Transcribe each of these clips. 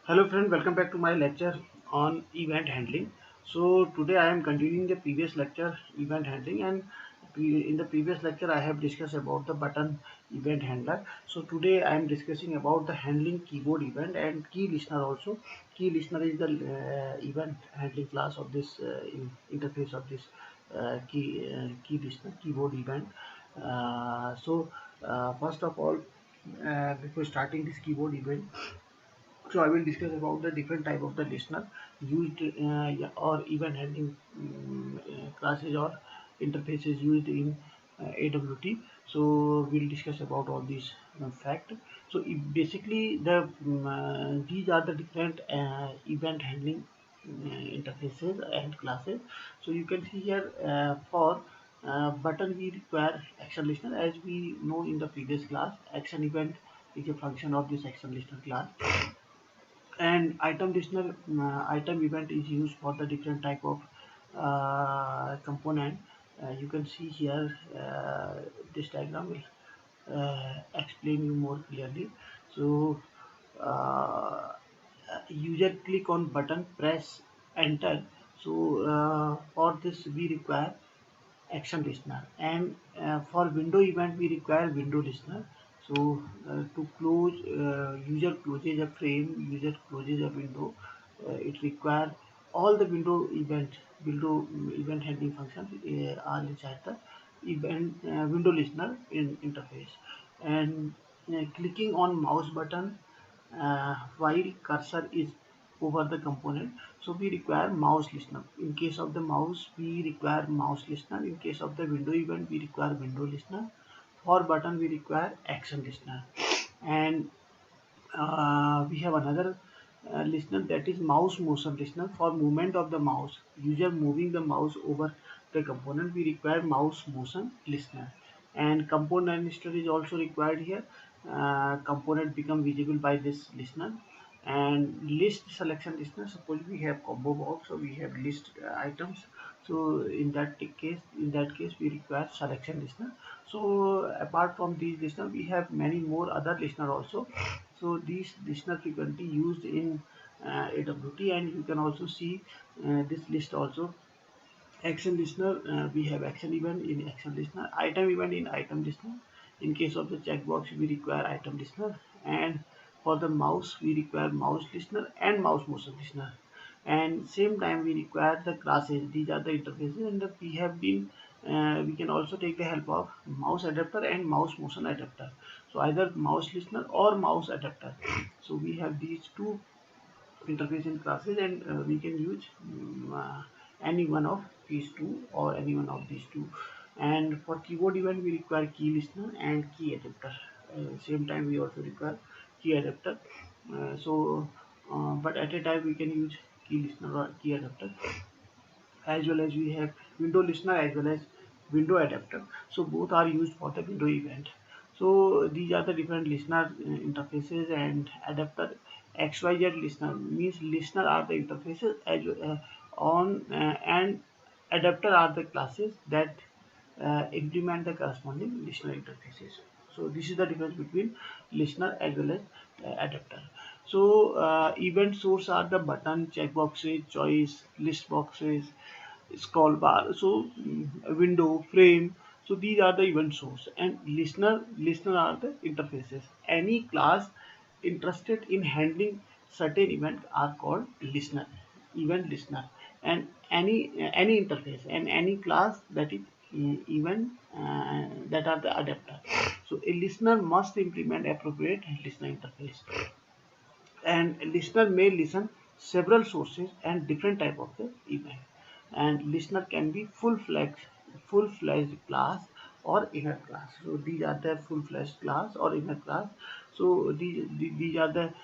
Hello friend, welcome back to my lecture on event handling. So today I am continuing the previous lecture event handling, and in the previous lecture I have discussed about the button event handler. So today I am discussing about the handling keyboard event and key listener also. Key listener is the event handling class of this interface of this key listener keyboard event. First of all, before starting this keyboard event, so I will discuss about the different type of the listener used yeah, or event handling classes or interfaces used in AWT. So we'll discuss about all these fact. So basically these are the different event handling interfaces and classes. So you can see here for button we require action listener. As we know in the previous class, action event is a function of this action listener class, and item listener item event is used for the different type of component. You can see here this diagram will explain you more clearly. So uh, user click on button, press enter. So for this we require action listener, and for window event we require window listener. So to close, user closes a frame, user closes a window, it require all the window event handling functions are inside the event window listener in interface. And clicking on mouse button while cursor is over the component, so we require mouse listener. In case of the mouse we require mouse listener, in case of the window event we require window listener, for button we require action listener. And we have another listener, that is mouse motion listener. For movement of the mouse, user moving the mouse over the component, we require mouse motion listener. And component listener is also required here. Component become visible by this listener. And list selection listener, suppose we have combo box, so we have list items, so in that case we require selection listener. So apart from these listener we have many more other listener also. So these listener frequently used in AWT, and you can also see this list also. Action listener, we have action event in action listener, item event in item listener. In case of the checkbox we require item listener, and for the mouse we require mouse listener and mouse motion listener. And same time we require the classes, these are the interfaces, and we have been we can also take the help of mouse adapter and mouse motion adapter. So either mouse listener or mouse adapter. So we have these two interface in classes, and we can use any one of these two or any one of these two. And for keyboard event we require key listener and key adapter. Same time we also require key adapter. But at a time we can use key listener or key adapter, as well as we have window listener as well as window adapter. So both are used for the window event. So these are the different listener interfaces. And adapter, xyz listener means listener are the interfaces as on and adapter are the classes that implement the corresponding listener interfaces. So this is the difference between listener as well as adapter. So event source are the button, checkboxes, choice, list boxes, scroll bar, so window, frame. So these are the event source, and listener are the interfaces. Any class interested in handling certain event are called listener, event listener. And any interface and any class that is event that are the adapter. So a listener must implement appropriate listener interface, and listener may listen several sources and different type of the event. And listener can be full-fledged class or inner class. So these are the full-fledged class or inner class. So these are the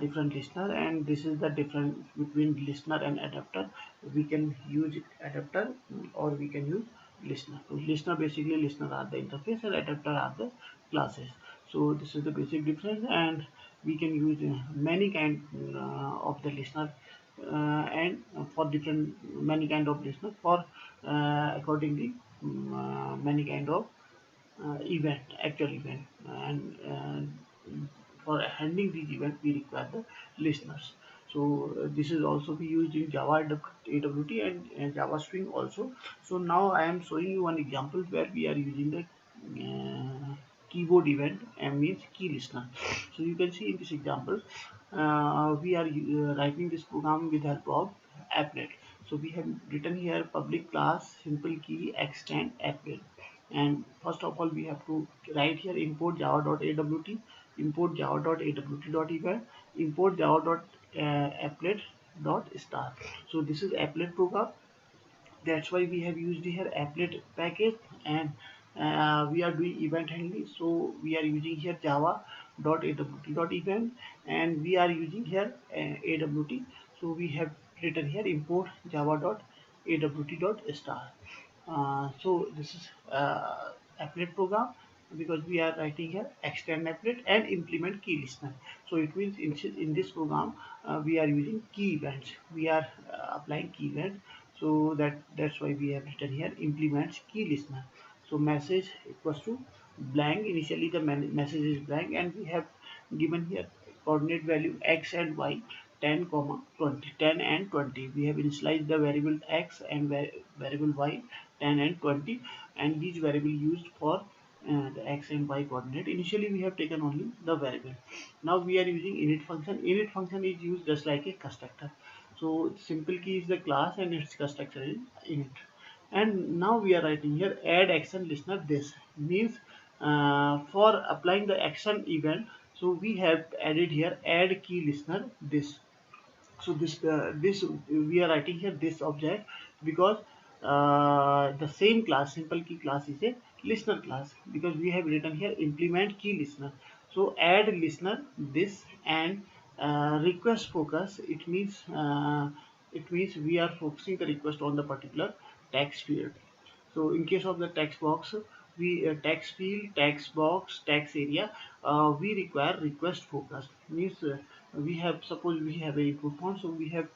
different listener, and this is the difference between listener and adapter. We can use adapter or we can use listener. So listener, basically listener are the interface and adapter are the classes. So this is the basic difference, and we can use many kind of the listener, and for different many kind of listener for accordingly many kind of event, actual event. And for handling these events we require the listeners. So this is also be used in Java AWT and Java Swing also. So now I am showing you one example where we are using the keyboard event and means key listener. So you can see in this example we are writing this program with help of applet. So we have written here public class simple key extend applet, and first of all we have to write here import java.awt, import java.awt.event, import java.applet.star. So this is applet program. That's why we have used here applet package, and we are doing event handling. So we are using here java.awt.event, and we are using here awt. So we have written here import java.awt.star. So this is applet program, because we are writing here extend applet and implement key listener. So it means in this program we are using key events, we are applying key events. So that's why we have written here implements key listener. So message equals to blank. Initially the message is blank, and we have given here coordinate value x and y, 10 comma 20, 10 and 20. We have initialized the variable x and variable y, 10 and 20, and these variable used for the x and y coordinate. Initially we have taken only the variable. Now we are using init function. Init function is used just like a constructor. So simple key is the class and its constructor is init. And now we are writing here add action listener. This means for applying the action event, so we have added here add key listener this. So this we are writing here this object, because the same class simple key class is a listener class, because we have written here implement key listener. So add listener this, and request focus, it means we are focusing the request on the particular text field. So in case of the text box, we text field, text box, text area, we require request focus. Means we have, suppose we have a input font, so we have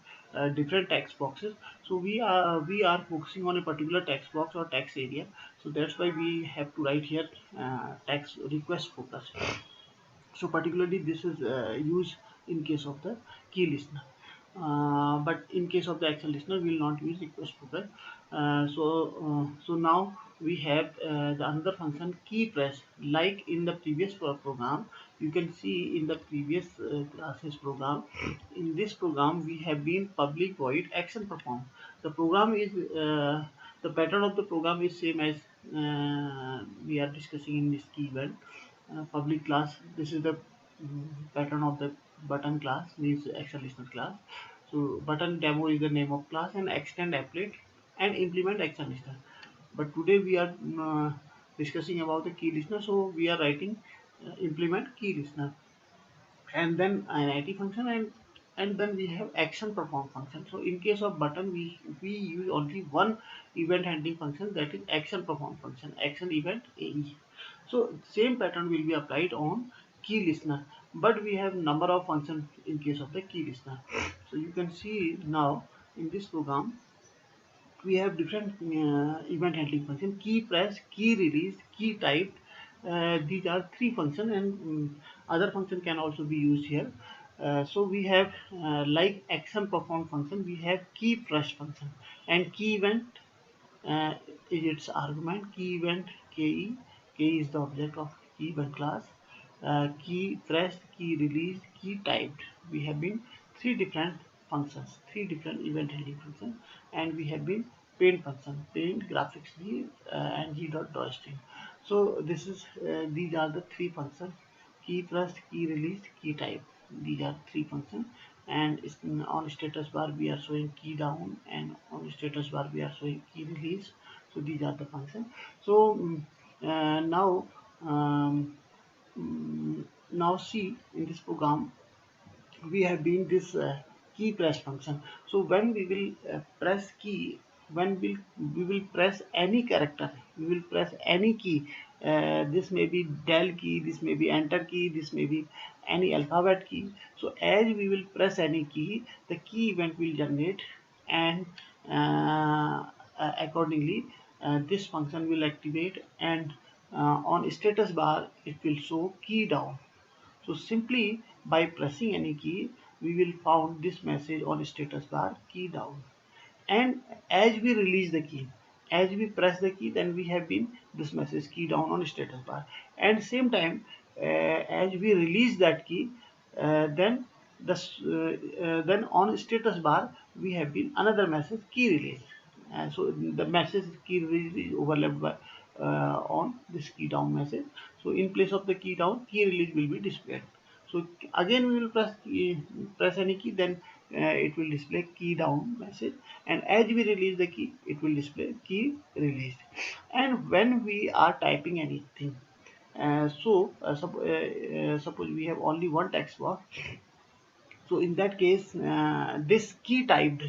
different text boxes. So we are focusing on a particular text box or text area. So that's why we have to write here text request focus. So particularly this is used in case of the key listener. But in case of the action listener we will not use request focus. So now we have the another function key press, like in the previous program. You can see in the previous classes program, in this program we have been public void action perform. The program is the pattern of the program is same as we are discussing in this key event. Public class, this is the pattern of the button class, means action listener class. So button demo is the name of class, and extend applet and implement action listener. But today we are discussing about the key listener, so we are writing implement key listener, and then an IT function, and then we have action perform function. So in case of button we use only one event handling function, that is action perform function, action event AE. So same pattern will be applied on key listener, but we have number of functions in case of the key listener. So you can see now in this program we have different event handling function: key press, key release, key type. These are three functions, and other function can also be used here. So we have like action perform function, we have key press function, and key event uh, is its argument. Key event ke is the object of key event class. Key pressed, key released, key typed. We have been three different functions, three different event handling functions, and we have been paint function, paint graphics g and g dot string. So this is these are the three functions: key pressed, key released, key type. These are three functions, and on status bar we are showing key down, and on status bar we are showing key release. So these are the functions. So now um, now see in this program we have been this key press function. So when we will press key, when we will press any character, we will press any key. This may be del key, this may be enter key, this may be any alphabet key. So as we will press any key, the key event will generate, and accordingly this function will activate, and on status bar it will show key down. So simply by pressing any key, we will found this message on status bar key down. And as we release the key, as we press the key, then we have been this message key down on status bar. And same time, as we release that key, then then on status bar we have been another message key release. So the message key release is overlapped by on this key down message. So in place of the key down, key release will be displayed. So again we will press any key, then it will display key down message, and as we release the key, it will display key released. And when we are typing anything, suppose we have only one text box, so in that case, this key typed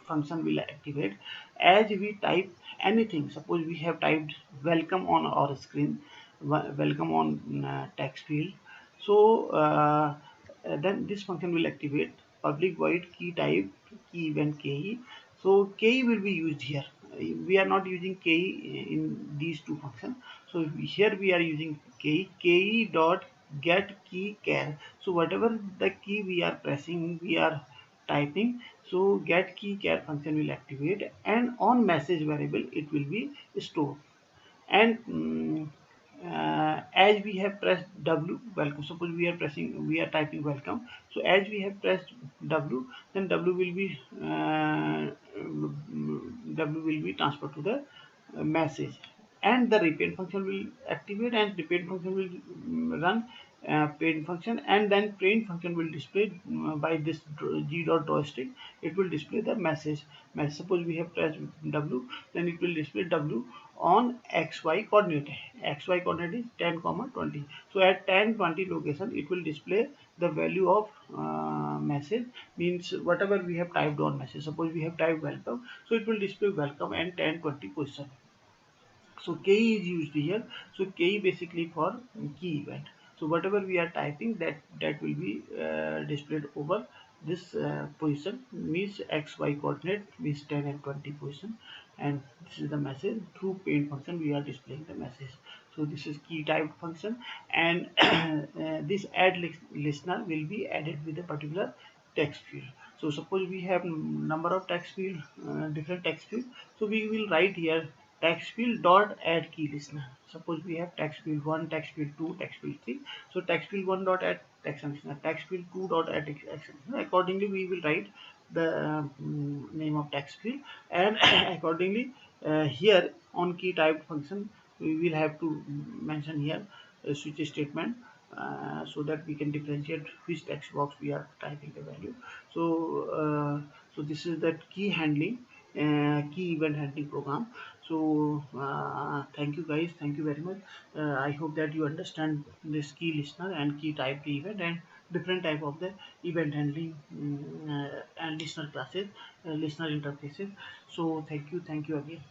function will activate as we type anything. Suppose we have typed welcome on our screen, welcome on text field. So then this function will activate public void key type key event ke. So ke will be used here. We are not using ke in these two functions. So here we are using ke dot get key char. So whatever the key we are pressing, we are typing, so get key char function will activate, and on message variable it will be stored. And as we have pressed W, welcome, suppose we are typing welcome, so as we have pressed W, then W will be transferred to the message, and the repaint function will activate, and repaint function will run paint function, and then paint function will display by this g dot drawstick, it will display the message. Suppose we have pressed W, then it will display W on xy coordinate. Xy coordinate is 10 comma 20. So at 10 20 location it will display the value of message, means whatever we have typed on message. Suppose we have typed welcome, so it will display welcome and 10 20 position. So ke is used here. So ke basically for key event. So whatever we are typing, that will be displayed over this position, means xy coordinate, means 10 and 20 position, and this is the message. Through paint function we are displaying the message. So this is key type function, and this add listener will be added with a particular text field. So suppose we have number of text field, different text field, so we will write here text field dot add key listener. Suppose we have text field 1, text field 2, text field 3. So text field 1 dot add text listener, text field 2 dot add text listener. Accordingly we will write the name of text field, and accordingly here on key type function we will have to mention here a switch statement, so that we can differentiate which text box we are typing the value. So this is that key handling, key event handling program. So thank you guys, thank you very much. I hope that you understand this key listener and key type event, and different type of the event handling, and listener classes, listener interfaces. So thank you again.